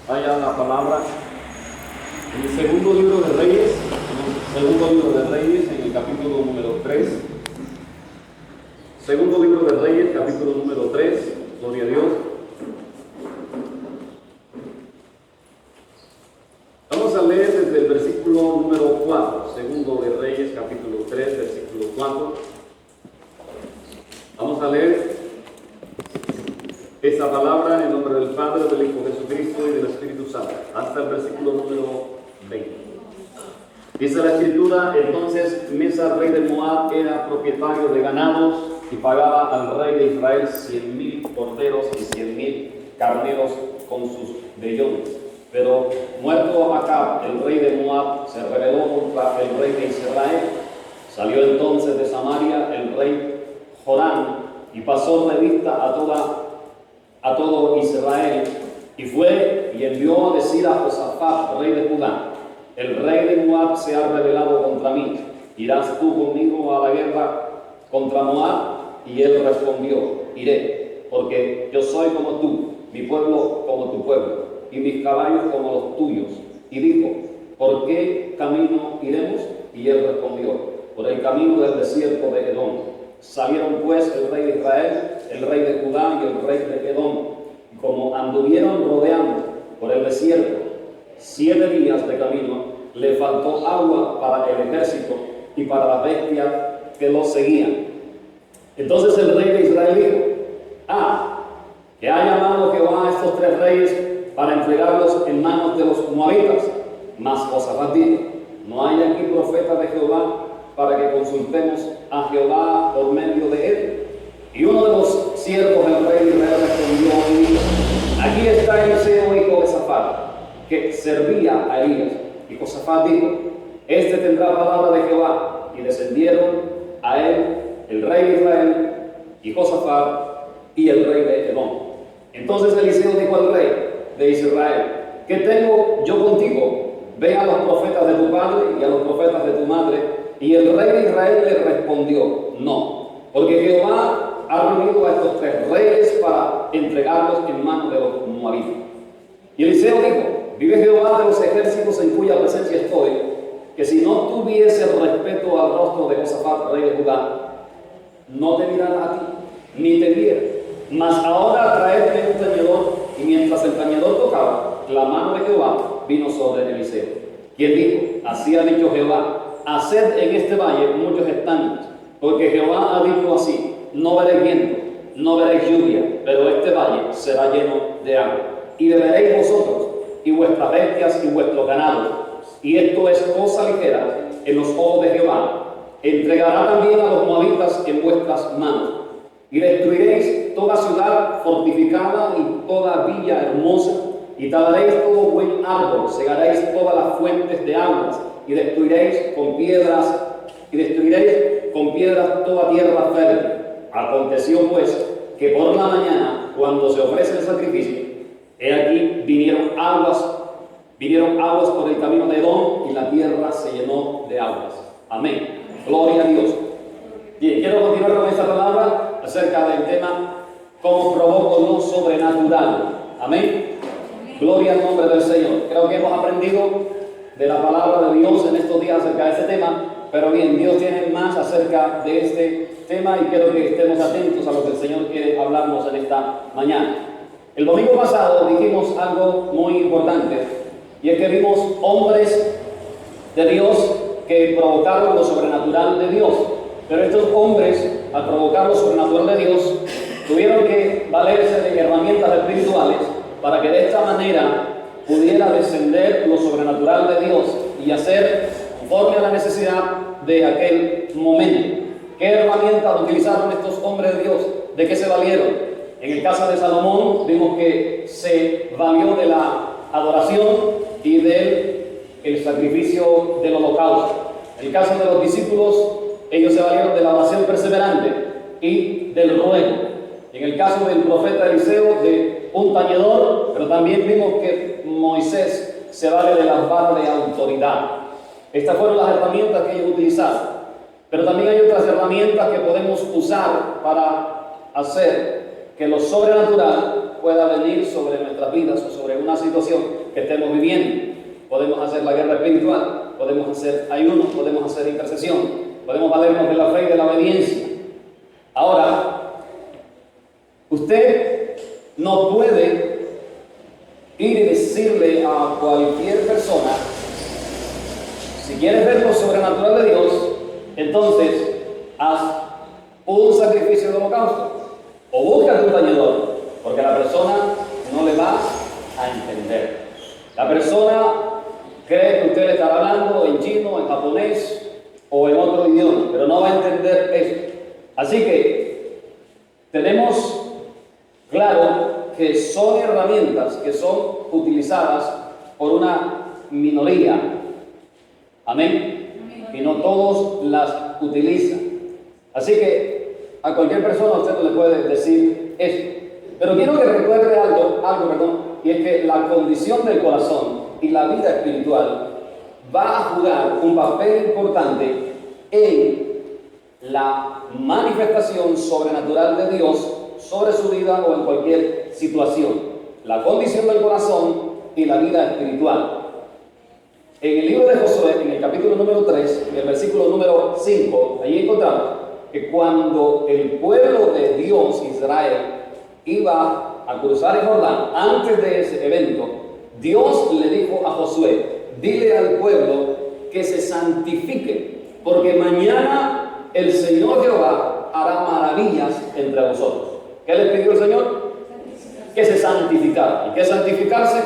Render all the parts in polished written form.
Vaya la palabra en el segundo libro de Reyes, en el capítulo número 3. Segundo libro de Reyes, capítulo número 3. Gloria a Dios. Vamos a leer desde el versículo número 4. Segundo de Reyes, capítulo 3, versículo 4. Vamos a leer esa palabra en el nombre del Padre, del Hijo Jesucristo y del Espíritu Santo, hasta el versículo número 20. Dice la Escritura: entonces Mesa, rey de Moab, era propietario de ganados y pagaba al rey de Israel 100,000 corderos y 100,000 carneros con sus vellones. Pero muerto Acab, el rey de Moab, se rebeló contra el rey de Israel. Salió entonces de Samaria el rey Joram y pasó revista a todo Israel, y fue y envió a decir a Josafat, rey de Judá: el rey de Moab se ha rebelado contra mí, ¿irás tú conmigo a la guerra contra Moab? Y él respondió: iré, porque yo soy como tú, mi pueblo como tu pueblo, y mis caballos como los tuyos. Y dijo: ¿por qué camino iremos? Y él respondió: por el camino del desierto de Edom. Salieron pues el rey de Israel, el rey de Judá y el rey de Edom, y como anduvieron rodeando por el desierto 7 días de camino, le faltó agua para el ejército y para las bestias que los seguían. Entonces el rey de Israel dijo: que ha llamado Jehová a estos 3 reyes para entregarlos en manos de los moabitas. Mas Josafat dijo: no hay aquí profeta de Jehová para que consultemos a Jehová por medio de él. Y uno de los siervos del rey de Israel respondió y dijo: aquí está Eliseo, hijo de Safat, que servía a Elías. Y Josafat dijo: este tendrá palabra de Jehová. Y descendieron a él el rey de Israel y Josafat y el rey de Edom. Entonces Eliseo dijo al rey de Israel: ¿qué tengo yo contigo? Ve a los profetas de tu padre y a los profetas de tu madre. Y el rey de Israel le respondió: no, porque Jehová ha reunido a estos 3 reyes para entregarlos en manos de los moabitas. Y Eliseo dijo: vive Jehová de los ejércitos en cuya presencia estoy, que si no tuviese respeto al rostro de Josafat, rey de Judá, no te mirara a ti, ni te viera. Mas ahora traedme un tañedor. Y mientras el tañedor tocaba, la mano de Jehová vino sobre Eliseo, quien dijo: así ha dicho Jehová, haced en este valle muchos estanques, porque Jehová ha dicho así: no veréis viento, no veréis lluvia, pero este valle será lleno de agua. Y beberéis vosotros, y vuestras bestias, y vuestros ganados. Y esto es cosa ligera en los ojos de Jehová. Entregará también a los moabitas en vuestras manos. Y destruiréis toda ciudad fortificada y toda villa hermosa, y talaréis todo buen árbol, segaréis todas las fuentes de aguas, y destruiréis con piedras toda tierra fértil. Aconteció pues que por la mañana, cuando se ofrece el sacrificio, he aquí vinieron aguas por el camino de Edom, y la tierra se llenó de aguas. Amén. Gloria a Dios. Bien, quiero continuar con esta palabra acerca del tema: cómo provoco lo sobrenatural. Amén. Gloria al nombre del Señor. Creo que hemos aprendido de la palabra de Dios en estos días acerca de este tema, pero bien, Dios tiene más acerca de este tema y quiero que estemos atentos a lo que el Señor quiere hablarnos en esta mañana. El domingo pasado dijimos algo muy importante, y es que vimos hombres de Dios que provocaron lo sobrenatural de Dios. Pero estos hombres, al provocar lo sobrenatural de Dios, tuvieron que valerse de herramientas espirituales para que de esta manera pudiera descender lo sobrenatural de Dios y hacer conforme a la necesidad de aquel momento. ¿Qué herramientas utilizaron estos hombres de Dios? ¿De qué se valieron? En el caso de Salomón vimos que se valió de la adoración y del sacrificio del holocausto. En el caso de los discípulos, ellos se valieron de la oración perseverante y del ruego. En el caso del profeta Eliseo, de un tañedor, pero también vimos que Moisés se vale de las varas de autoridad. Estas fueron las herramientas que ellos utilizaron. Pero también hay otras herramientas que podemos usar para hacer que lo sobrenatural pueda venir sobre nuestras vidas o sobre una una situación que estemos viviendo. Podemos hacer la guerra espiritual, podemos hacer ayuno, podemos hacer intercesión, podemos valernos de la fe y de la obediencia. Ahora, usted no puede ir y decirle a cualquier persona: si quieres ver lo sobrenatural de Dios, entonces haz un sacrificio de holocausto o búscate un tañedor, porque la persona no le va a entender. La persona cree que usted le está hablando en chino, en japonés o en otro idioma, pero no va a entender eso. Así que tenemos claro que son herramientas que son utilizadas por una minoría. Amén. Y no todos las utilizan. Así que a cualquier persona usted no le puede decir eso. Pero quiero que recuerde algo, y es que la condición del corazón y la vida espiritual va a jugar un papel importante en la manifestación sobrenatural de Dios sobre su vida o en cualquier situación. La condición del corazón y la vida espiritual. En el libro de Josué, en el capítulo número 3, en el versículo número 5, allí encontramos que cuando el pueblo de Dios, Israel, iba a cruzar el Jordán, antes de ese evento, Dios le dijo a Josué: dile al pueblo que se santifique, porque mañana el Señor Jehová hará maravillas entre vosotros. ¿Qué le pidió el Señor? Que se santificara. ¿Y qué es santificarse?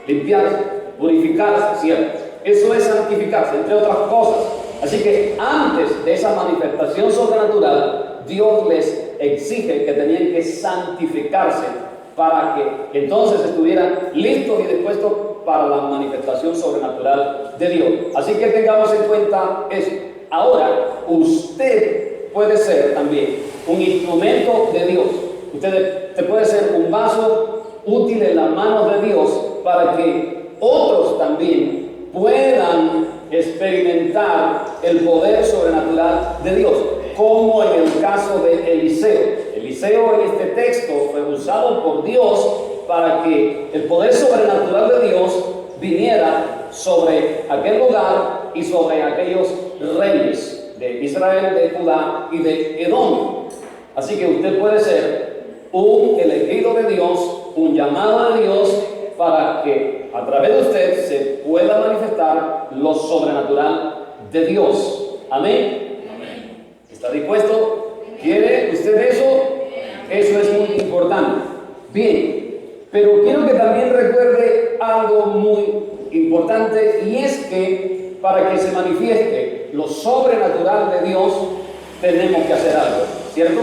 Limpiarse, purificarse, ¿cierto? Eso es santificarse, entre otras cosas. Así que antes de esa manifestación sobrenatural, Dios les exige que tenían que santificarse para que entonces estuvieran listos y dispuestos para la manifestación sobrenatural de Dios. Así que tengamos en cuenta eso. Ahora, usted puede ser también un instrumento de Dios. Usted puede ser un vaso útil en las manos de Dios para que otros también puedan experimentar el poder sobrenatural de Dios, como en el caso de Eliseo. Eliseo en este texto fue usado por Dios para que el poder sobrenatural de Dios viniera sobre aquel lugar y sobre aquellos reyes de Israel, de Judá y de Edom. Así que usted puede ser un elegido de Dios, un llamado de Dios, para que a través de usted se pueda manifestar lo sobrenatural de Dios. Amén. ¿Está dispuesto? ¿Quiere usted eso? Eso es muy importante. Bien, pero quiero que también recuerde algo muy importante, y es que para que se manifieste lo sobrenatural de Dios tenemos que hacer algo, ¿cierto?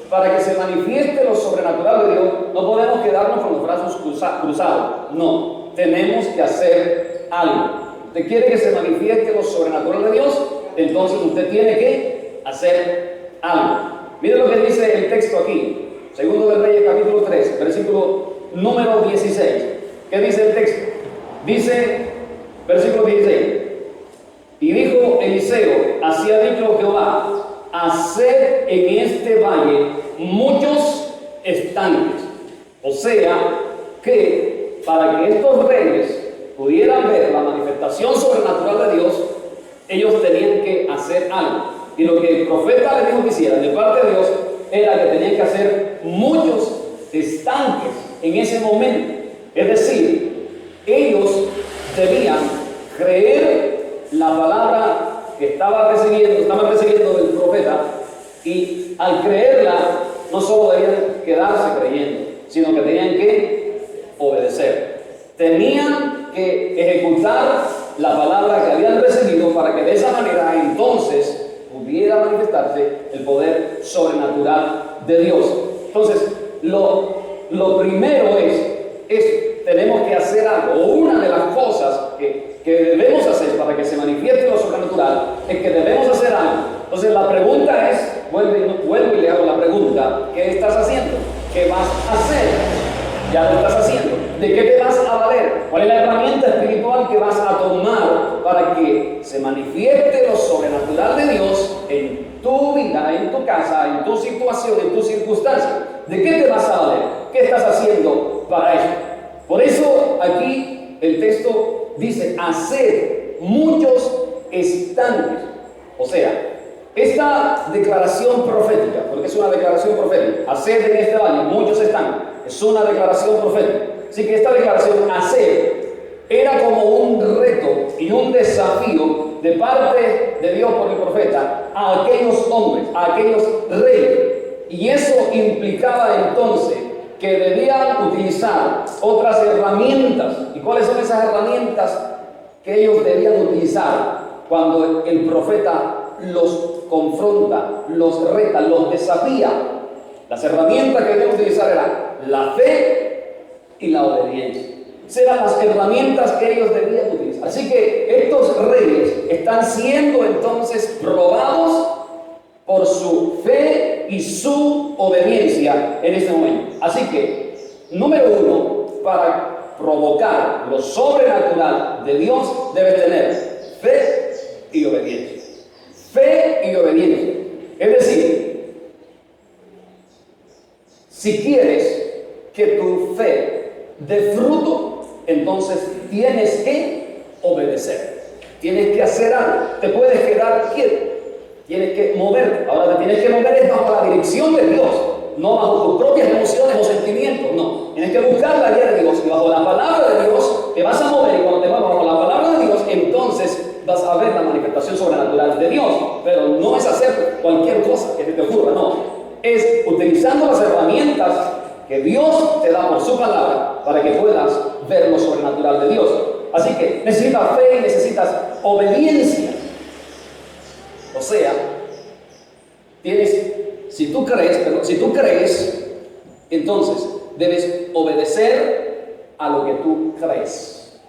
Para que se manifieste lo sobrenatural de Dios no podemos quedarnos con los brazos cruzados, no, tenemos que hacer algo. ¿Usted quiere que se manifieste lo sobrenatural de Dios? Entonces usted tiene que hacer algo. Mire lo que dice el texto aquí, Segundo de Reyes capítulo 3, versículo número 16. ¿Qué dice el texto? Dice, versículo 16: y dijo Eliseo: así ha dicho Jehová, haced en este valle muchos estanques. O sea, que para que estos reyes pudieran ver la manifestación sobrenatural de Dios, ellos tenían que hacer algo. Y lo que el profeta les dijo que hicieran de parte de Dios era que tenían que hacer muchos estanques en ese momento. Es decir, ellos debían creer la palabra que estaban recibiendo del profeta, y al creerla no solo debían quedarse creyendo, sino que tenían que obedecer. Tenían que ejecutar la palabra que habían recibido para que de esa manera entonces pudiera manifestarse el poder sobrenatural de Dios. Entonces, lo primero es tenemos que hacer algo, o una de las cosas que debemos hacer para que se manifieste lo sobrenatural es que debemos hacer algo. Entonces la pregunta es, vuelvo y le hago la pregunta: ¿qué estás haciendo? ¿Qué vas a hacer? Ya lo estás haciendo. ¿De qué te vas a valer? ¿Cuál es la herramienta espiritual que vas a tomar para que se manifieste lo sobrenatural de Dios en tu vida, en tu casa, en tu situación, en tu circunstancia? ¿De qué te vas a valer? ¿Qué estás haciendo para eso? Por eso aquí el texto dice, hacer muchos estanques. O sea, esta declaración profética, porque es una declaración profética, hacer en este valle muchos estanques, es una declaración profética. Así que esta declaración, hacer, era como un reto y un desafío de parte de Dios por el profeta a aquellos hombres, a aquellos reyes. Y eso implicaba entonces que debían utilizar otras herramientas. ¿Y cuáles son esas herramientas que ellos debían utilizar cuando el profeta los confronta, los reta, los desafía? Las herramientas que debían utilizar eran la fe y la obediencia. Serán las herramientas que ellos debían utilizar. Así que estos reyes están siendo entonces probados por su fe y su obediencia en este momento. Así que, número uno, para provocar lo sobrenatural de Dios, debe tener fe y obediencia. Fe y obediencia. Es decir, si quieres que tu fe dé fruto, entonces tienes que obedecer. Tienes que hacer algo. Te puedes quedar quieto. Tienes que moverte. Ahora te tienes que mover es bajo la dirección de Dios, no bajo tus propias emociones o sentimientos. No. Tienes que buscar la guía de Dios y bajo la palabra de Dios te vas a mover. Y cuando te muevas bajo la palabra de Dios, entonces vas a ver la manifestación sobrenatural de Dios. Pero no es hacer cualquier cosa que te ocurra, no. Es utilizando las herramientas que Dios te da por su palabra para que puedas ver lo sobrenatural de Dios. Así que necesitas fe y necesitas obediencia. O sea, si tú crees, entonces debes obedecer a lo que tú crees.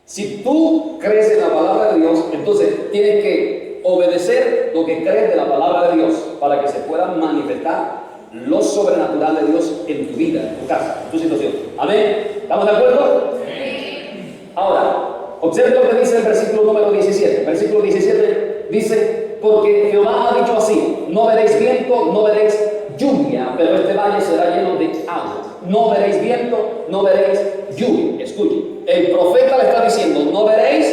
Si tú crees en la palabra de Dios, entonces tienes que obedecer lo que crees de la palabra de Dios para que se pueda manifestar lo sobrenatural de Dios en tu vida, en tu casa, en tu situación. Amén. ¿Estamos de acuerdo? Sí. Ahora, observe lo que dice el versículo número 17. El versículo 17 dice, porque Jehová ha dicho así, no veréis viento, no veréis lluvia, pero este valle será lleno de agua. No veréis viento, no veréis lluvia. Escuchen, el profeta le está diciendo, no veréis,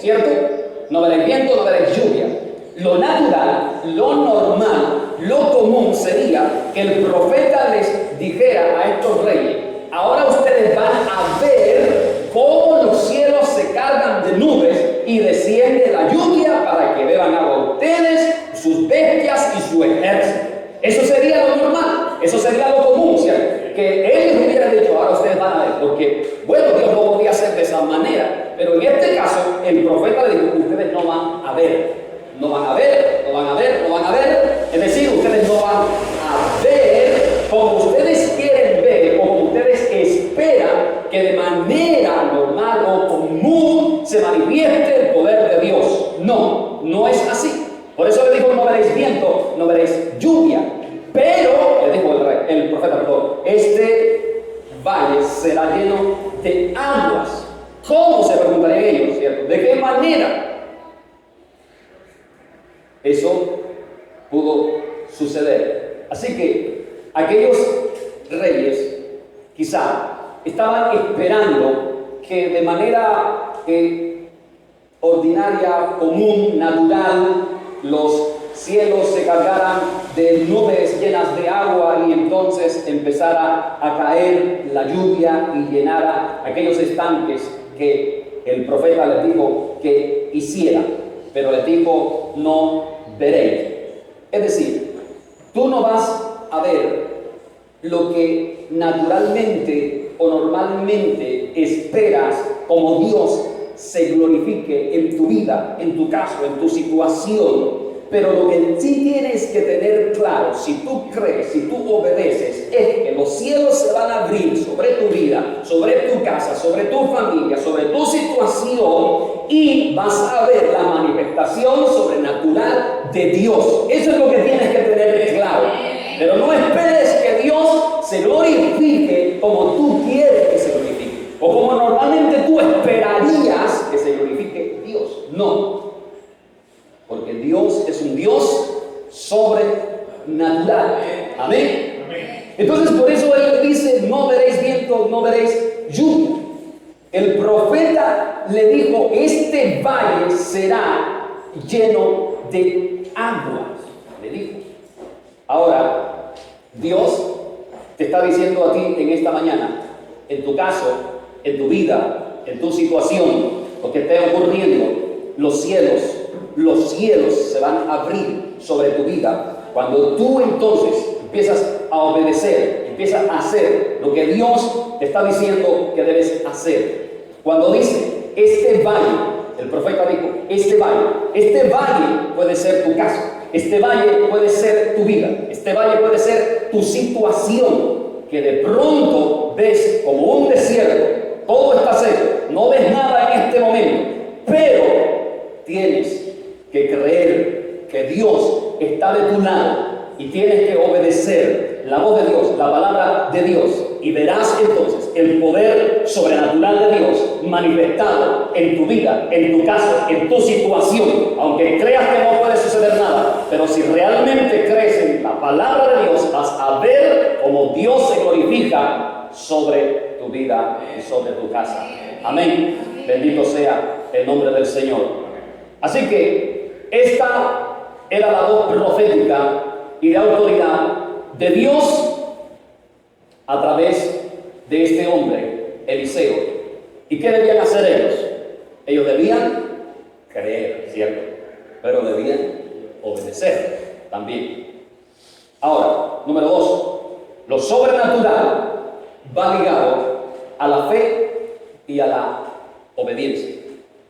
¿cierto? No veréis viento, no veréis lluvia. Lo natural, lo normal, lo común sería que el profeta les dijera a estos reyes, ahora ustedes van a ver cómo los cielos se cargan de nubes y desciende la lluvia para que beban agua ustedes, sus bestias y su ejército. Eso sería lo normal, eso sería lo común, ¿cierto? Que ellos hubieran dicho, ahora ustedes van a ver, porque, bueno, Dios no podía hacer de esa manera, pero en este caso, el profeta le dijo, ustedes no van a ver. No van a ver, no van a ver, no van a ver. Es decir, ustedes no van a ver como ustedes quieren ver, como ustedes esperan que de manera normal o común se manifieste el poder de Dios. No, no es así. Por eso le dijo, no veréis viento, no veréis lluvia. Pero, le dijo el profeta, perdón, este valle será lleno de aguas. ¿Cómo? Se preguntarían ellos, ¿cierto? ¿De qué manera? Eso pudo suceder. Así que aquellos reyes quizá estaban esperando que de manera ordinaria, común, natural, los cielos se cargaran de nubes llenas de agua y entonces empezara a caer la lluvia y llenara aquellos estanques que el profeta les dijo que hiciera. Pero les dijo, no veréis. Es decir, tú no vas a ver lo que naturalmente o normalmente esperas como Dios se glorifique en tu vida, en tu caso, en tu situación. Pero lo que sí tienes que tener claro, si tú crees, si tú obedeces, es que los cielos se van a abrir sobre tu vida, sobre tu casa, sobre tu familia, sobre tu situación y vas a ver la manifestación sobrenatural de Dios. Eso es lo que tienes que tener claro. Pero no esperes que Dios se glorifique como tú quieres que se glorifique o como normalmente tú esperarías que se glorifique Dios. No. Porque Dios es un Dios sobrenatural. Amén. Entonces por eso Él dice, no veréis viento, no veréis lluvia. El profeta le dijo, este valle será lleno de agua, le dijo. Ahora, Dios te está diciendo a ti en esta mañana, en tu caso, en tu vida, en tu situación, lo que esté ocurriendo, los cielos se van a abrir sobre tu vida. Cuando tú entonces empiezas a obedecer, empiezas a hacer lo que Dios te está diciendo que debes hacer. Cuando dice, este valle, el profeta dijo, este valle puede ser tu casa, este valle puede ser tu vida, este valle puede ser tu situación, que de pronto ves como un desierto, todo está seco, no ves nada en este momento, pero tienes que creer que Dios está de tu lado y tienes que obedecer la voz de Dios, la palabra de Dios, y verás entonces el poder sobrenatural de Dios manifestado en tu vida, en tu casa, en tu situación. Aunque creas que no puede suceder nada, pero si realmente crees en la palabra de Dios, vas a ver cómo Dios se glorifica sobre tu vida y sobre tu casa. Amén. Bendito sea el nombre del Señor. Así que esta era la voz profética y de autoridad de Dios a través de este hombre, Eliseo. ¿Y qué debían hacer ellos? Ellos debían creer, ¿cierto? Pero debían obedecer también. Ahora, número 2, lo sobrenatural va ligado a la fe y a la obediencia.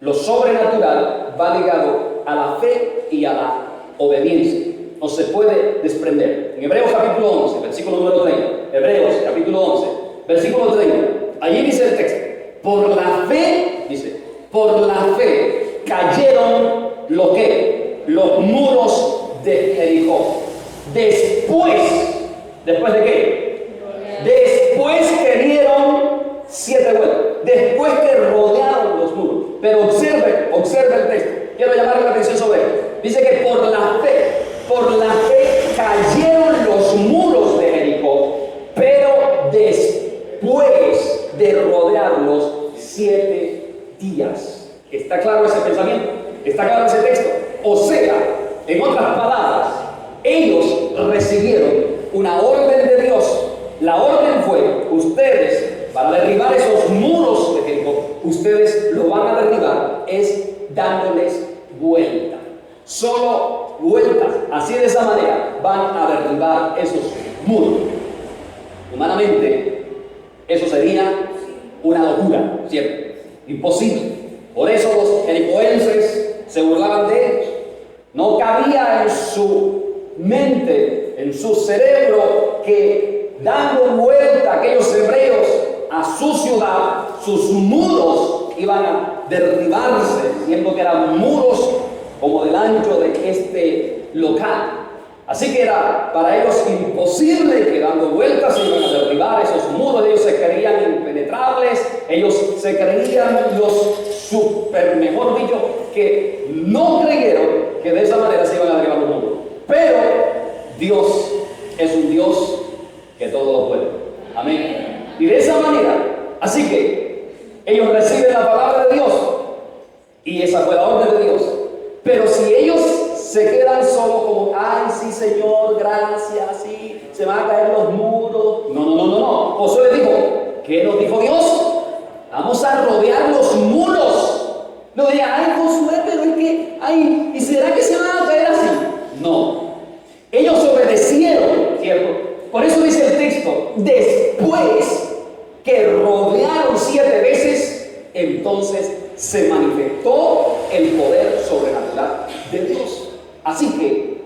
Lo sobrenatural va ligado a la fe y a la obediencia. No se puede desprender. En Hebreos capítulo 11, versículo número 30. Hebreos capítulo 11, versículo 30. Allí dice el texto. Por la fe, dice, por la fe cayeron los muros de Jericó. ¿Después de qué? Después que dieron 7 vueltas. Después que rodearon los muros. Pero observe el texto. Quiero llamarle la atención sobre esto. Dice que por la fe cayeron los muros de Jericó, pero después de rodearlos 7 días. ¿Está claro ese pensamiento? ¿Está claro ese texto? O sea, en otras palabras, ellos recibieron una orden de Dios. La orden fue, ustedes, para derribar esos muros de Jericó, ustedes lo van a derribar es dándoles vuelta. Solo vueltas, así de esa manera van a derribar esos muros. Humanamente, eso sería una locura, ¿cierto? Imposible. Por eso los jericoenses se burlaban de ellos. No cabía en su mente, en su cerebro, que dando vuelta aquellos hebreos a su ciudad, sus muros iban a derribarse, siendo que eran muros como del ancho de este local. Así que era para ellos imposible que dando vueltas se iban a derribar esos muros. Ellos se creían impenetrables, ellos se creían los super, mejor dicho, que no creyeron que de esa manera se iban a derribar los muros. Pero Dios es un Dios que todo lo puede. Amén. Y de esa manera, así que ellos reciben la palabra de Dios y esa fue la orden de Dios. Pero si ellos se quedan solo como, ay, sí, Señor, gracias, sí, se van a caer los muros. No. Josué dijo, ¿qué nos dijo Dios? Vamos a rodear los muros. No diga, ay, Josué, pero es que, ay, ¿y será que se van a caer así? No. Ellos obedecieron, ¿cierto? Por eso dice el texto, después que rodearon 7 veces, entonces se manifestó el poder sobrenatural de Dios. Así que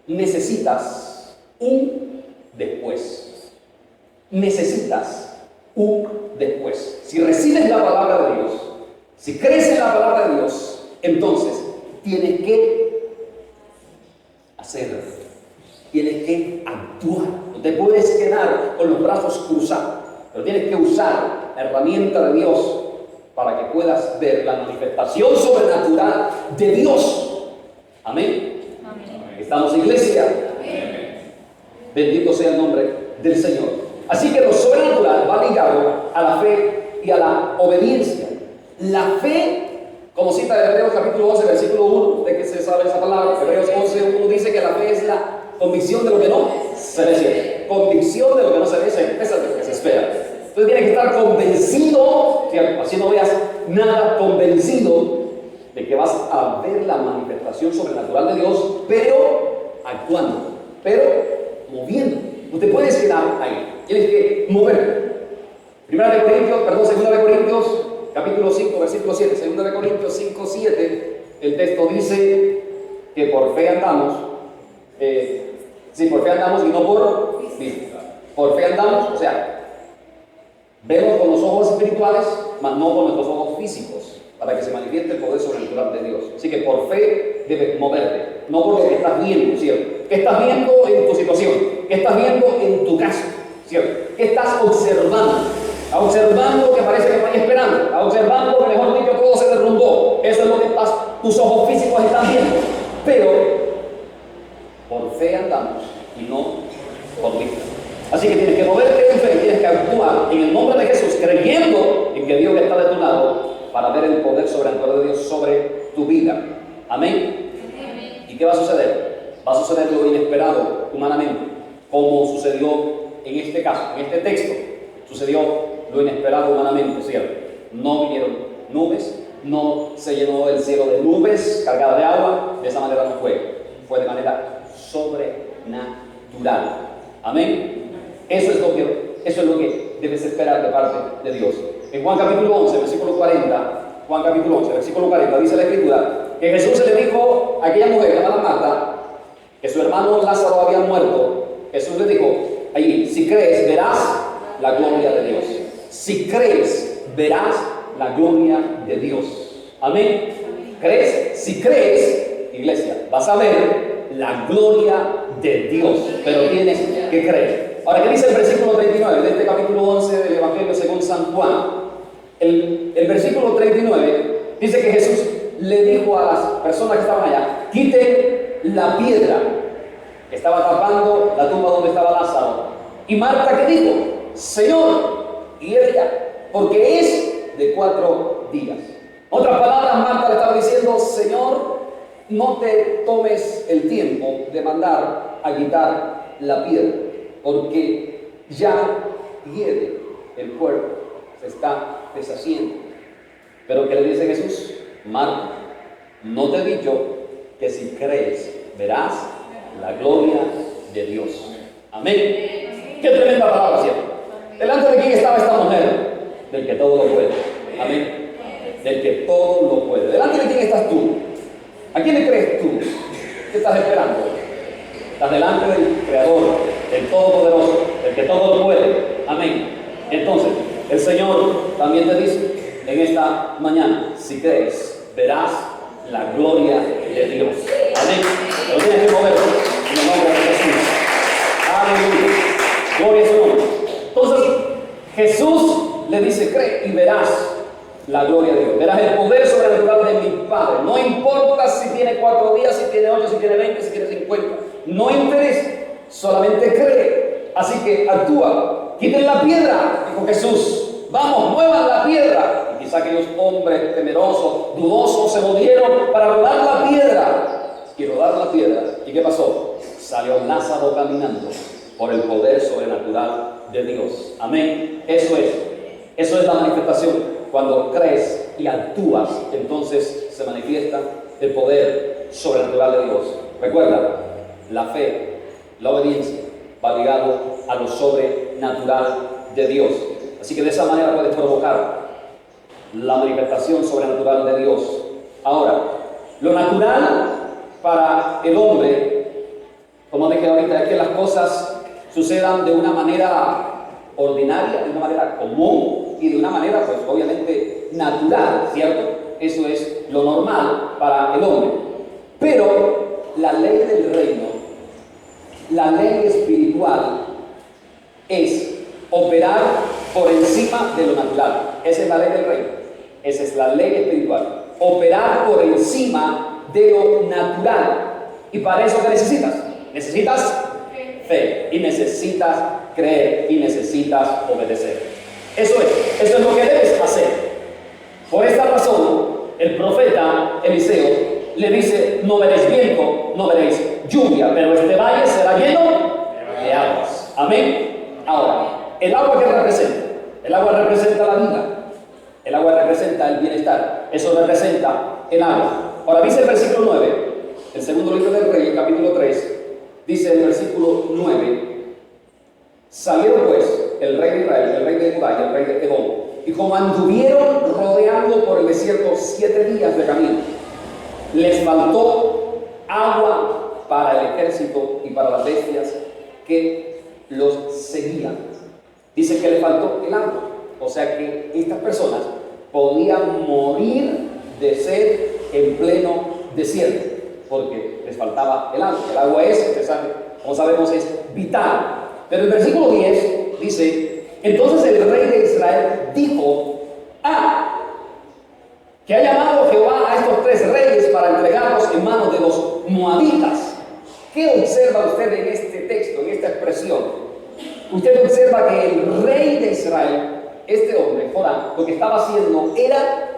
necesitas un después. Necesitas un después. Si recibes la palabra de Dios, si crees en la palabra de Dios, entonces tienes que hacer, tienes que actuar. No te puedes quedar con los brazos cruzados, pero tienes que usar la herramienta de Dios para que puedas ver la manifestación sobrenatural de Dios. Amén. Amén. ¿Estamos, iglesia? Amén. Bendito sea el nombre del Señor. Así que lo sobrenatural va ligado a la fe y a la obediencia. La fe, como cita de Hebreos capítulo 11, versículo 1, de que se sabe esa palabra, Hebreos 11, 1 dice que la fe es la convicción de lo que no se ve. Convicción de lo que no se ve, certeza de lo que se espera. Entonces tienes que estar convencido, ¿cierto? Así no veas nada, convencido de que vas a ver la manifestación sobrenatural de Dios, pero actuando, pero moviendo. No te puedes quedar ahí, tienes que mover. 2 de Corintios, capítulo 5, versículo 7. 2 de Corintios 5, 7, el texto dice que por fe andamos, por fe andamos y no por vista. Por fe andamos, o sea, vemos con los ojos espirituales, mas no con nuestros ojos físicos, para que se manifieste el poder sobrenatural de Dios. Así que por fe debes moverte, no por lo que estás viendo, ¿cierto? ¿Qué estás viendo en tu situación? ¿Qué estás viendo en tu caso? ¿Cierto? ¿Qué estás observando? ¿Estás observando que parece que no hay esperanza? ¿Estás observando que mejor dicho todo se derrumbó? Eso es lo que tus ojos físicos están viendo. Pero por fe andamos y no por vista. Así que tienes que moverte en fe, tienes que actuar en el nombre de Jesús, creyendo en que Dios está de tu lado para ver el poder sobrenatural de Dios sobre tu vida. Amén. ¿Y qué va a suceder? Va a suceder lo inesperado humanamente, como sucedió en este caso, en este texto. Sucedió lo inesperado humanamente, ¿cierto? No vinieron nubes, no se llenó el cielo de nubes cargadas de agua, de esa manera no fue de manera sobrenatural. Amén. Eso es lo que debes esperar de parte de Dios. En Juan capítulo 11, versículo 40, dice la Escritura que Jesús le dijo a aquella mujer llamada Marta que su hermano Lázaro había muerto. Jesús le dijo allí: si crees, verás la gloria de Dios. Si crees, verás la gloria de Dios. Amén. ¿Crees? Si crees, iglesia, vas a ver la gloria de Dios, pero tienes que creer. Ahora, ¿qué dice el versículo 39 de este capítulo 11 del Evangelio según San Juan? El versículo 39 dice que Jesús le dijo a las personas que estaban allá: quiten la piedra que estaba tapando la tumba donde estaba Lázaro. Y Marta, ¿qué dijo? Señor, y ella, porque es de 4 días. En otras palabras, Marta le estaba diciendo: Señor, no te tomes el tiempo de mandar a quitar la piedra, porque ya hiede el cuerpo, se está deshaciendo. Pero ¿qué le dice Jesús? Marta, no te he dicho que si crees verás la gloria de Dios. Amén. Qué tremenda palabra, ¿cierto? ¿Delante de quién estaba esta mujer? Del que todo lo puede. Amén. Del que todo lo puede. ¿Delante de quién estás tú? ¿A quién le crees tú? ¿Qué estás esperando? Estás delante del Creador, del Todopoderoso, del que todo lo puede. Amén. Entonces, el Señor también te dice en esta mañana: si crees, verás la gloria de Dios. Amén. Pero tienes que moverlo en el nombre de Jesús. Aleluya. Gloria a su nombre. Entonces, Jesús le dice: cree y verás la gloria de Dios. Verás el poder sobrenatural de mi Padre. No importa si tiene 4 días, si tiene 8, si tiene 20, si tiene 50. No interesa. Solamente cree. Así que actúa. Quiten la piedra, dijo Jesús. Vamos, muevan la piedra. Y quizá aquellos hombres temerosos, dudosos, se movieron para rodar la piedra. Y rodar la piedra. ¿Y qué pasó? Salió Lázaro caminando por el poder sobrenatural de Dios. Amén. Eso es la manifestación. Cuando crees y actúas, entonces se manifiesta el poder sobrenatural de Dios. Recuerda, la fe, la obediencia va ligado a lo sobrenatural de Dios. Así que de esa manera puedes provocar la manifestación sobrenatural de Dios. Ahora, lo natural para el hombre, como dije ahorita, es que las cosas sucedan de una manera ordinaria, de una manera común y de una manera, pues obviamente natural, ¿cierto? Eso es lo normal para el hombre. Pero la ley del reino, la ley espiritual, es operar por encima de lo natural. Esa es la ley del reino. Esa es la ley espiritual. Operar por encima de lo natural. ¿Y para eso qué necesitas? Necesitas fe y necesitas creer y necesitas obedecer. Eso es lo que debes hacer. Por esta razón, el profeta Eliseo le dice: no veréis viento, no veréis lluvia, pero este valle será lleno de aguas. Amén. Ahora, ¿el agua qué representa? El agua representa la vida. El agua representa el bienestar. Eso representa el agua. Ahora dice el versículo 9, el segundo libro del Rey, capítulo 3, dice el versículo 9: salieron pues el rey de Israel, el rey de Judá y el rey de Edom, y como anduvieron rodeando por el desierto 7 días de camino, les faltó agua para el ejército y para las bestias que los seguían. Dice que le faltó el agua. O sea que estas personas podían morir de sed en pleno desierto, porque les faltaba el agua. El agua es, usted sabe, como sabemos, es vital. Pero el versículo 10 dice: entonces el rey de Israel dijo: que ha llamado Jehová a estos 3 reyes para entregarlos en manos de los moabitas. ¿Qué observa usted en este texto, en esta expresión? Usted observa que el rey de Israel, este hombre, Joram, lo que estaba haciendo era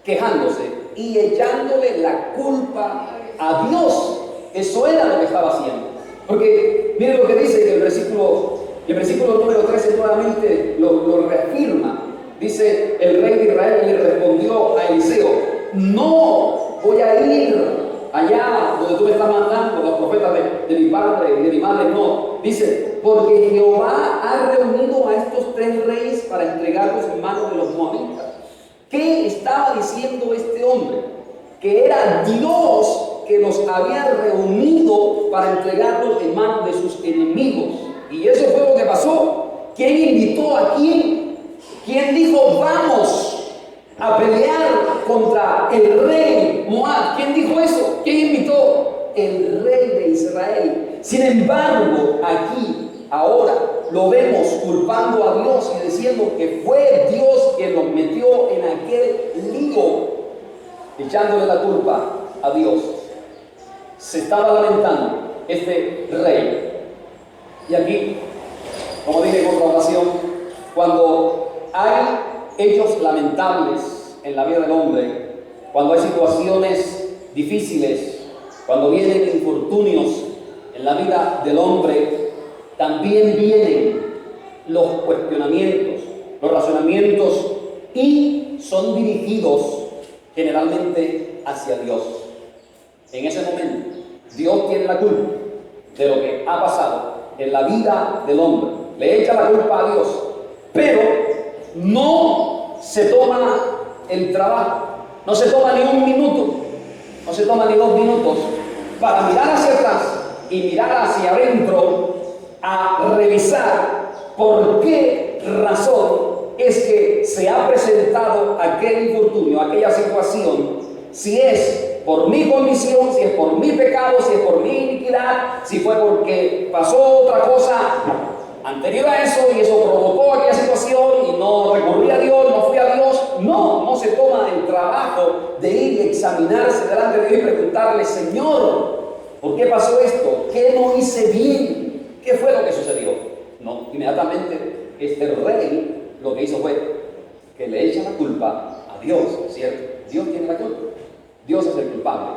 quejándose y echándole la culpa a Dios. Eso era lo que estaba haciendo. Porque miren lo que dice el versículo número 13, nuevamente lo reafirma. Dice el rey de Israel le respondió a Eliseo: no voy a ir allá donde tú me estás mandando, los profetas de mi padre y de mi madre, no. Dice: porque Jehová ha reunido a estos 3 reyes para entregarlos en manos de los moabitas. ¿Qué estaba diciendo este hombre? Que era Dios que los había reunido para entregarlos en manos de sus enemigos. Y eso fue lo que pasó. ¿Quién invitó a quién? ¿Quién dijo vamos a pelear contra el rey Moab? ¿Quién dijo eso? ¿Quién invitó? El rey de Israel. Sin embargo, aquí, ahora, lo vemos culpando a Dios y diciendo que fue Dios quien los metió en aquel lío, echándole la culpa a Dios. Se estaba lamentando este rey. Y aquí, como dije en otra ocasión, cuando hay hechos lamentables en la vida del hombre, cuando hay situaciones difíciles, cuando vienen infortunios en la vida del hombre, también vienen los cuestionamientos, los razonamientos, y son dirigidos generalmente hacia Dios. En ese momento, Dios tiene la culpa de lo que ha pasado en la vida del hombre. Le echa la culpa a Dios, pero no se toma el trabajo, no se toma ni un minuto, no se toma ni 2 minutos para mirar hacia atrás y mirar hacia adentro a revisar por qué razón es que se ha presentado aquel infortunio, aquella situación, si es por mi condición, si es por mi pecado, si es por mi iniquidad, si fue porque pasó otra cosa anterior a eso y eso provocó aquella situación y no recurrí a Dios, no fui a Dios. No se toma el trabajo de ir y examinarse delante de Dios y preguntarle: Señor, ¿por qué pasó esto? ¿Qué no hice bien? ¿Qué fue lo que sucedió? No, inmediatamente este rey lo que hizo fue que le echa la culpa a Dios, ¿cierto? Dios tiene la culpa. Dios es el culpable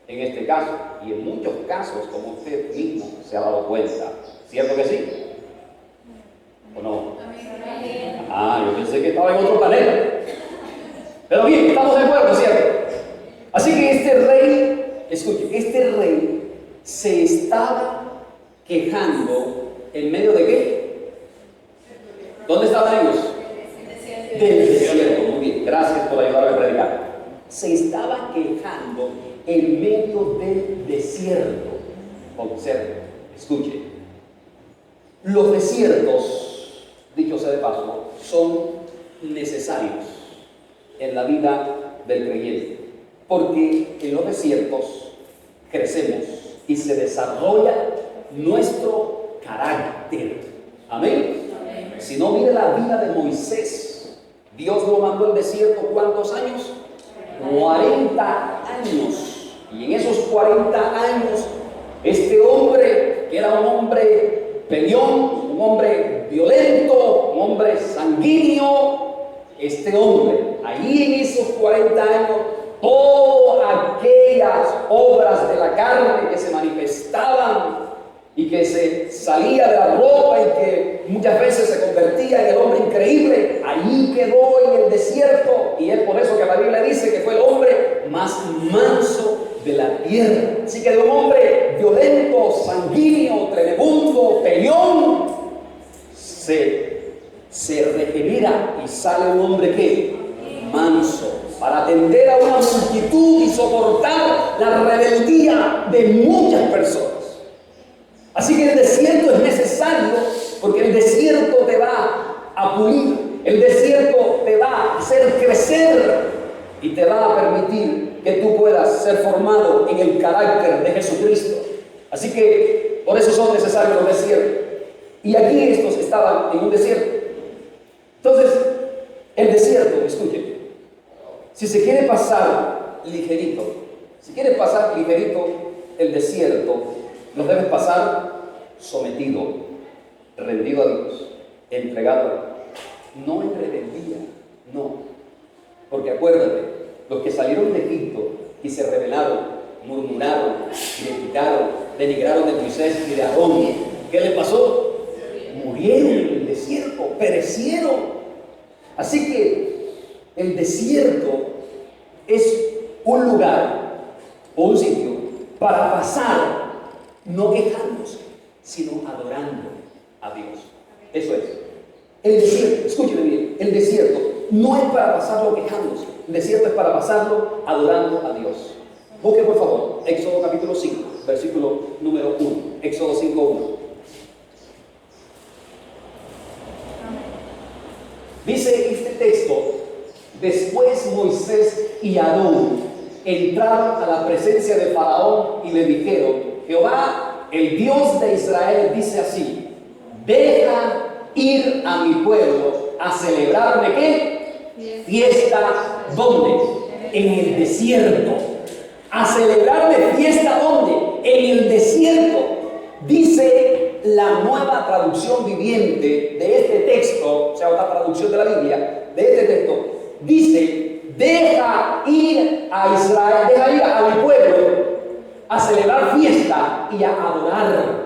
en este caso y en muchos casos, como usted mismo se ha dado cuenta. ¿Cierto que sí? ¿O no? Yo pensé que estaba en otro planeta. Pero bien, estamos de acuerdo, ¿cierto? Así que este rey, escuche, este rey se estaba quejando en medio de ¿qué? ¿Dónde estaban ellos? Del desierto. Muy bien, gracias por ayudarme a predicar. Se estaba quejando en medio del desierto. Observe, escuche. Los desiertos, dicho sea de paso, son necesarios en la vida del creyente, porque en los desiertos crecemos y se desarrolla nuestro carácter. Amén. Si no, mire la vida de Moisés. Dios lo mandó al desierto, ¿cuántos años? 40 años. Y en esos 40 años, este hombre era un hombre peleón, un hombre violento, un hombre sanguíneo. Este hombre, ahí en esos 40 años, todas aquellas obras de la carne que se manifestaban y que se salía de la ropa y que muchas veces se convertía en el hombre increíble, allí quedó en el desierto, y es por eso que la Biblia dice que fue el hombre más manso de la tierra. Así que de un hombre violento, sanguíneo, tremebundo, peleón, se regenera y sale un hombre que manso, para atender a una multitud y soportar la rebeldía de muchas personas. Así que el desierto es necesario, porque el desierto te va a pulir, el desierto te va a hacer crecer y te va a permitir que tú puedas ser formado en el carácter de Jesucristo. Así que por eso son necesarios los desiertos. Y aquí estos estaban en un desierto. Entonces, el desierto, escuchen, si se quiere pasar ligerito, el desierto, lo debes pasar sometido, rendido a Dios, entregado a Dios. No en rebeldía, no. Porque acuérdate, los que salieron de Egipto y se rebelaron, murmuraron, criticaron, denigraron de Moisés y de Aarón, ¿qué les pasó? Murieron en el desierto, perecieron. Así que el desierto es un lugar o un sitio para pasar, no quejándose, sino adorando a Dios. Eso es. El desierto, escúcheme bien, el desierto no es para pasarlo quejándose, el desierto es para pasarlo adorando a Dios. Busque por favor Éxodo capítulo 5, versículo número 1. Éxodo 5:1. Dice este texto: después Moisés y Aarón entraron a la presencia de Faraón y le dijeron: Jehová, el Dios de Israel, dice así: deja ir a mi pueblo a celebrarme ¿qué? Fiesta. ¿Dónde? En el desierto. A celebrarme fiesta. ¿Dónde? En el desierto. Dice la Nueva Traducción Viviente de este texto, o sea, otra traducción de la Biblia, de este texto, dice: deja ir a Israel, deja ir a mi pueblo a celebrar fiesta y a adorar.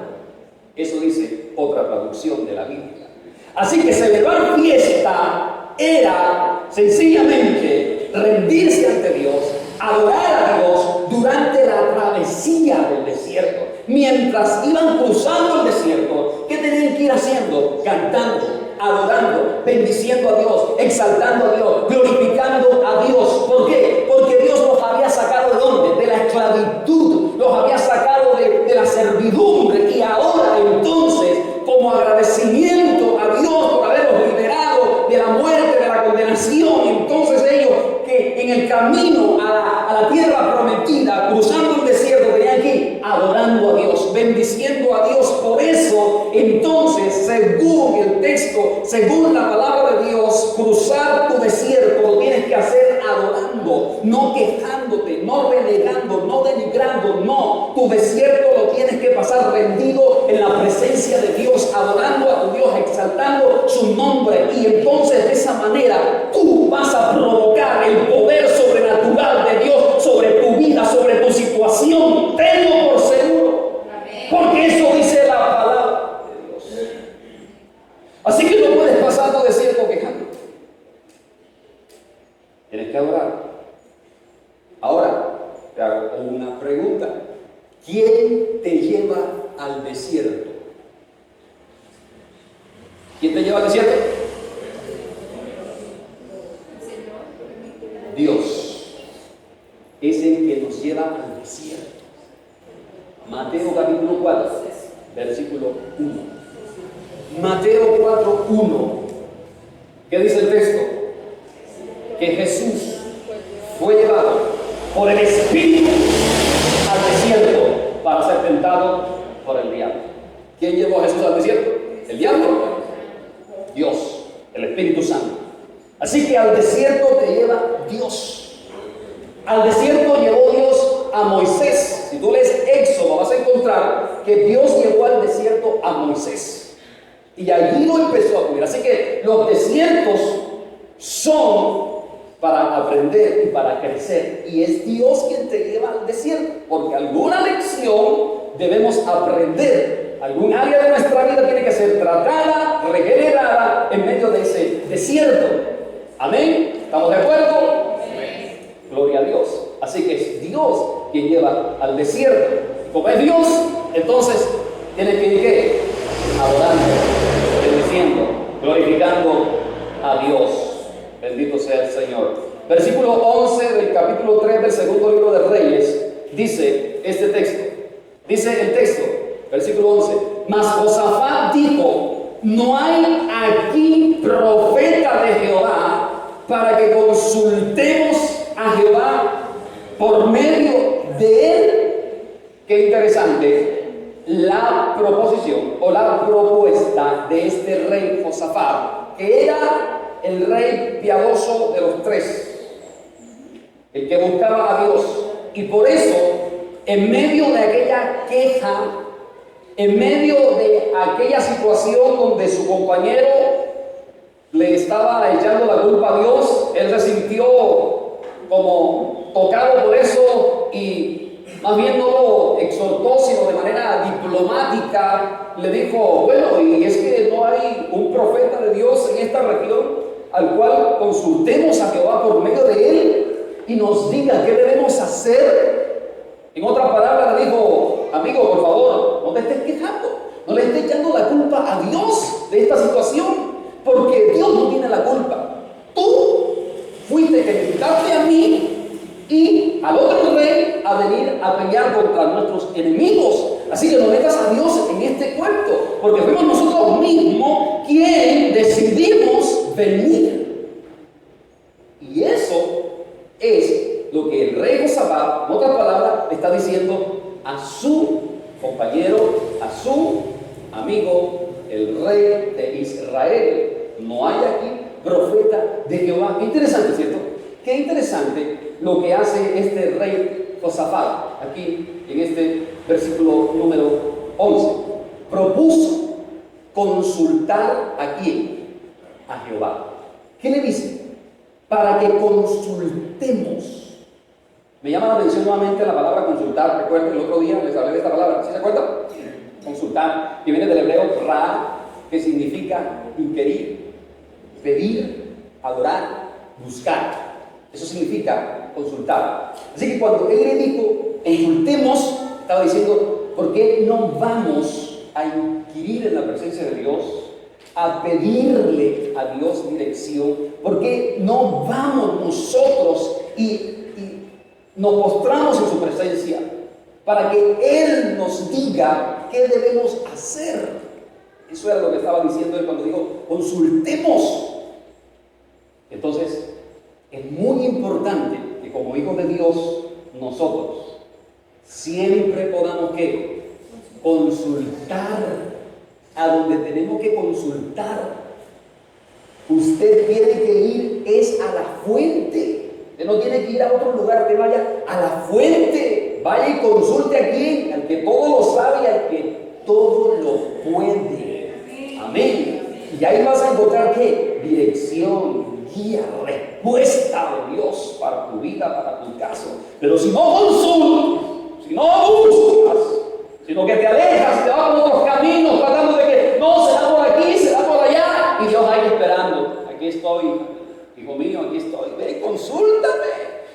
Eso dice otra traducción de la Biblia. Así que celebrar fiesta era sencillamente rendirse ante Dios, adorar a Dios durante la travesía del desierto. Mientras iban cruzando el desierto, ¿qué tenían que ir haciendo? Cantando, adorando, bendiciendo a Dios, exaltando a Dios, glorificando a Dios. ¿Por qué? Porque Dios los había sacado ¿de dónde? De la esclavitud, los había sacado de la servidumbre, y ahora entonces, como agradecimiento a Dios por haberlos liberado de la muerte, de la condenación, entonces ellos que en el camino a la tierra prometida, cruzando el desierto, tenían que ir adorando a Dios, bendiciendo a Dios. Por eso, entonces, según el texto, según la palabra de Dios, cruzar tu desierto lo tienes que hacer adorando, no quejándote, no renegando, no denigrando, no. Tu desierto lo tienes que pasar rendido en la presencia de Dios, adorando a tu Dios, exaltando su nombre, y entonces de esa manera tú vas a provocar el poder sobrenatural de Dios sobre tu vida, sobre tu situación. Tenlo por seguro, porque eso dice la palabra de Dios. Así que no puedes pasar tu desierto quejando, tienes que adorar. Ahora te hago una pregunta: ¿quién te lleva al desierto? ¿Quién te lleva al desierto? Dios es el que nos lleva al desierto. Mateo capítulo 4, versículo 1. Mateo 4:1. ¿Qué dice el texto? Que Jesús fue llevado por el Espíritu al desierto para ser tentado por el diablo. ¿Quién llevó a Jesús al desierto? ¿El diablo? Dios, el Espíritu Santo. Así que al desierto te lleva Dios. Al desierto llevó Dios a Moisés. Si tú lees Éxodo, vas a encontrar que Dios llevó al desierto a Moisés. Y allí lo empezó a cuidar. Así que los desiertos son para aprender y para crecer. Y es Dios quien te lleva al desierto. Porque alguna lección debemos aprender. Algún área de nuestra vida tiene que ser tratada, regenerada en medio de ese desierto. Amén. ¿Estamos de acuerdo? Amén. Gloria a Dios. Así que es Dios quien lleva al desierto. Como es Dios, entonces tiene que ir ¿qué? Adorando, bendiciendo, glorificando a Dios. Bendito sea el Señor. Versículo 11 del capítulo 3 del segundo libro de Reyes dice este texto. Dice el texto, versículo 11: Mas Josafat dijo: no hay aquí profeta de Jehová para que consultemos a Jehová por medio de él. Qué interesante la proposición o la propuesta de este rey Josafat, que era el rey piadoso de los tres, el que buscaba a Dios. Y por eso, en medio de aquella queja, en medio de aquella situación donde su compañero le estaba echando la culpa a Dios, él se sintió como tocado por eso y más bien no lo exhortó, sino de manera diplomática le dijo: bueno, y es que no hay un profeta de Dios en esta región al cual consultemos a Jehová por medio de él y nos diga qué debemos hacer. En otras palabras le dijo: amigo, por favor, no te estés quejando, no le estés echando la culpa a Dios de esta situación, porque Dios no tiene la culpa. Tú fuiste que me invitaste a mí y al otro rey a venir a pelear contra nuestros enemigos. Así que no metas a Dios en este cuento, porque fuimos nosotros mismos quien decidimos venir. Y eso es lo que el rey Josafat, en otras palabras, le está diciendo a su compañero, a su amigo, el rey de Israel: no hay aquí profeta de Jehová. Qué interesante, ¿cierto? Qué interesante lo que hace este rey Josafat aquí en este versículo número 11. Propuso consultar a quién, a Jehová. ¿Qué le dice? Para que consultemos. Me llama la atención nuevamente la palabra consultar. Recuerden, el otro día les hablé de esta palabra, ¿sí se acuerdan? Consultar, que viene del hebreo ra, que significa inquirir, pedir, adorar, buscar. Eso significa consultar. Así que cuando él le dijo consultemos, estaba diciendo: ¿por qué no vamos a inquirir en la presencia de Dios, a pedirle a Dios dirección? ¿Por qué no vamos nosotros y nos postramos en su presencia para que Él nos diga qué debemos hacer? Eso era lo que estaba diciendo él cuando dijo consultemos. Entonces, es muy importante que como hijos de Dios nosotros siempre podamos ¿qué? Consultar a donde tenemos que consultar. Usted tiene que ir es a la fuente. Usted no tiene que ir a otro lugar, usted vaya a la fuente. Vaya y consulte a quien, al que todo lo sabe y al que todo lo puede. Amén. Y ahí vas a encontrar ¿qué? Dirección, guía, respuesta de Dios para tu vida, para tu caso. Pero si no consultas, si no buscas, sino que te alejas, te vas por otros caminos, tratando de que no, será por aquí, será por allá, y Dios ahí esperando: aquí estoy, hijo mío, aquí estoy, ven, consúltame.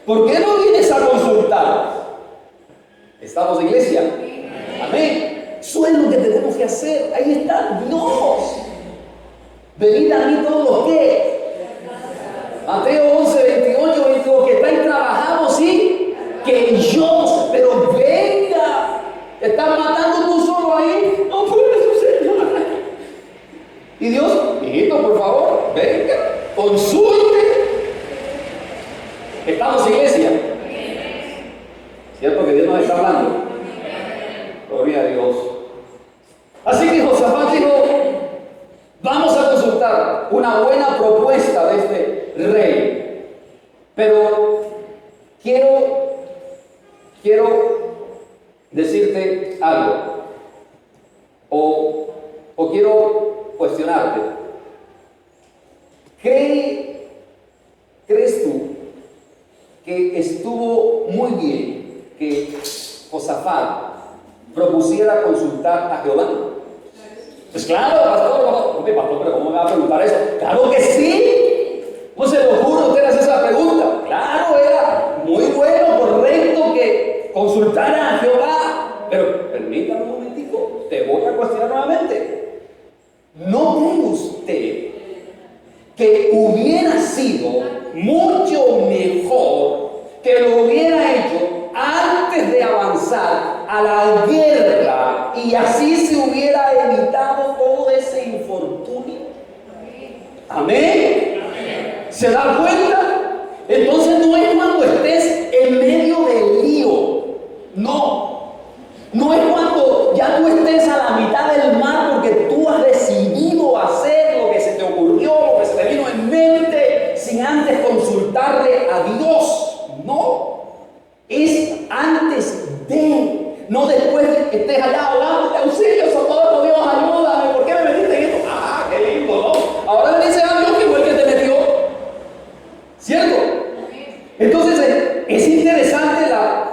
¿Por qué no vienes a consultar? ¿Estamos en iglesia? Amén. Eso es lo que tenemos que hacer. Ahí está Dios. Venid a mí todos los que Mateo 11, 28, 22, que están trabajando, sí, que yo, pero venga, te están matando tú solo ahí, no puede suceder. Y Dios, hijito, por favor, venga, consulte. ¿Estamos en iglesia? ¿Cierto que Dios nos está hablando? Gloria a Dios. Así que Josafat dijo: vamos a consultar una buena propuesta de este rey, pero quiero quiero decirte algo, o quiero cuestionarte. ¿Crees tú que estuvo muy bien que Josafat propusiera consultar a Jehová? Pues claro, pastor, pero ¿cómo me va a preguntar eso? ¡Claro que sí! ¿Cómo se le ocurre a usted hacer esa pregunta? Claro, era muy bueno, correcto que consultara a Jehová. Pero permítame un momentico, te voy a cuestionar nuevamente. ¿No cree usted que hubiera sido mucho mejor que lo hubiera hecho antes de avanzar a la guerra y así se hubiera evitado todo ese infortunio? ¿Amén? ¿Se da cuenta? Entonces no es cuando estés en medio del lío. No es cuando ya tú estés a la mitad del mar porque tú has decidido hacer lo que se te ocurrió, lo que se te vino en mente, sin antes consultarle a Dios. No. Es antes de, no después de que estés allá hablando de auxilio, socorro, Dios, ayúdame. ¿Por qué me metiste en esto? Ah, qué lindo, ¿no? Ahora le dices a Dios que fue el que te metió. ¿Cierto? Entonces es interesante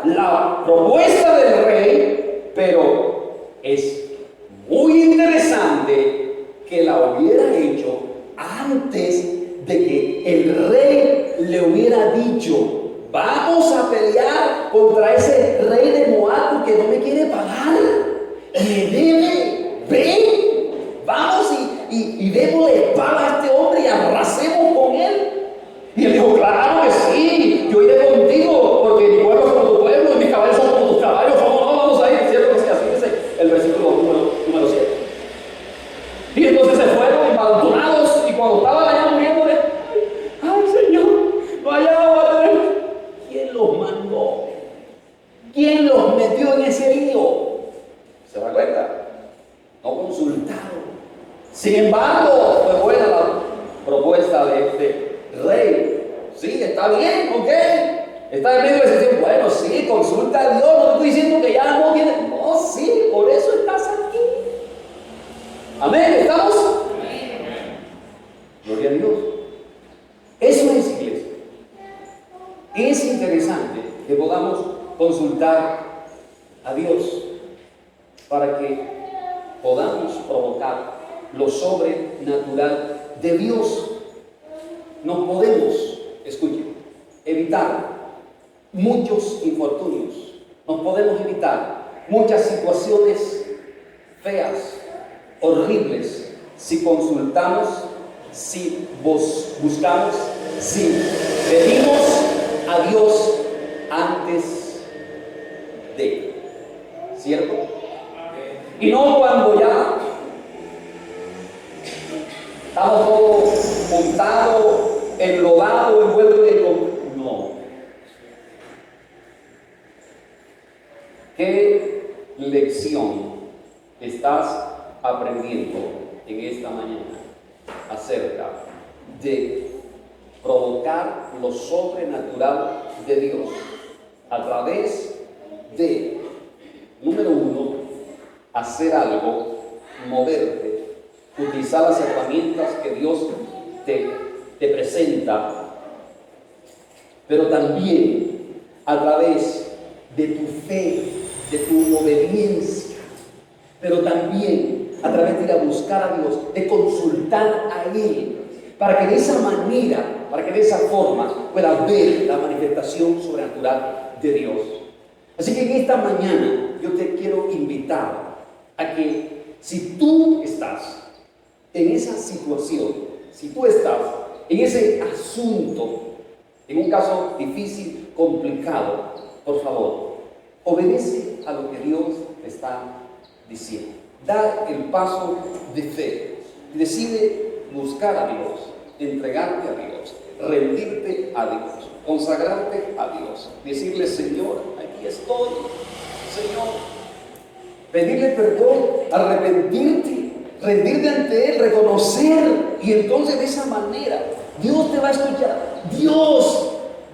la propuesta del rey, pero es muy interesante que la hubiera hecho antes de que el rey le hubiera dicho: vamos a pelear contra ese rey de Moab porque no me quiere pagar, me debe, ven, vamos y démosle paga a este hombre y arrasemos con él. Y él dijo: claro que sí, yo iré contigo, porque mi pueblo es como tu pueblo y mis caballos son como tus caballos. ¿Cómo no vamos a ir? ¿Cierto que sí? Así dice el versículo número 7. Y entonces se fueron empantonados, y cuando estaban allá muriéndole: ay Señor, no hay agua. ¿Quién los mandó? ¿Quién los metió en ese lío? ¿Se da cuenta? No consultaron. Sin embargo, fue buena la propuesta de este rey. Sí, está bien, ok. Está en medio de ese tiempo. Bueno, sí, consulta a Dios. No te estoy diciendo que ya no tiene. No, sí, por eso estás aquí. Amén, ¿estamos? Amén. Gloria a Dios. Eso es, iglesia. Es interesante que podamos consultar a Dios para que podamos provocar lo sobrenatural de Dios. No podemos, escuchen, evitar muchos infortunios. Nos podemos evitar muchas situaciones feas, horribles, si consultamos, si buscamos, si pedimos a Dios antes de, ¿cierto? Y no cuando ya estamos todos montados, enlodados, envueltos en el... No. ¿Qué lección estás aprendiendo en esta mañana acerca de provocar lo sobrenatural de Dios a través de, número 1, hacer algo, moverte, utilizar las herramientas que Dios te presenta, pero también a través de tu fe, de tu obediencia, pero también a través de ir a buscar a Dios, de consultar a Él, para que de esa manera, para que de esa forma puedas ver la manifestación sobrenatural de Dios. Así que en esta mañana yo te quiero invitar a que si tú estás en esa situación, si tú estás en ese asunto, en un caso difícil, complicado, por favor, obedece a lo que Dios te está diciendo. Da el paso de fe. Decide buscar a Dios, entregarte a Dios, rendirte a Dios, consagrarte a Dios, decirle: Señor, aquí estoy, Señor. Pedirle perdón, arrepentirte, rendirte ante Él, reconocer, y entonces de esa manera Dios te va a escuchar.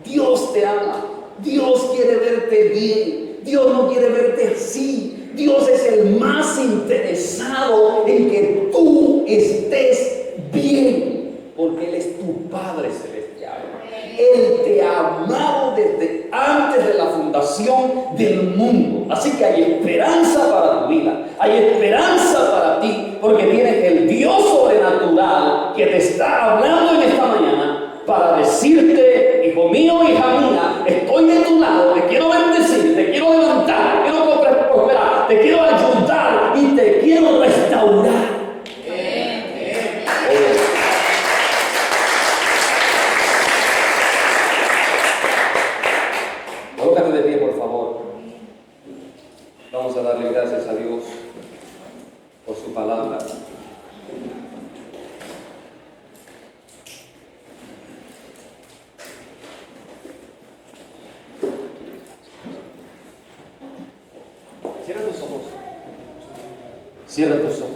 Dios te ama, Dios quiere verte bien, Dios no quiere verte así. Dios es el más interesado en que tú estés bien, porque Él es tu Padre Celestial. Él te ha amado desde antes de la fundación del mundo. Así que hay esperanza para tu vida, hay esperanza para ti, porque tienes el Dios sobrenatural que te está hablando en esta mañana para decirte: hijo mío, hija mía, estoy de tu lado, te quiero bendecir, te quiero levantar, te quiero prosperar, te quiero ayudar y te quiero restaurar. Colócate de pie, por favor. Vamos a darle gracias a Dios por su palabra. Cierra tus ojos. Cierra tus ojos.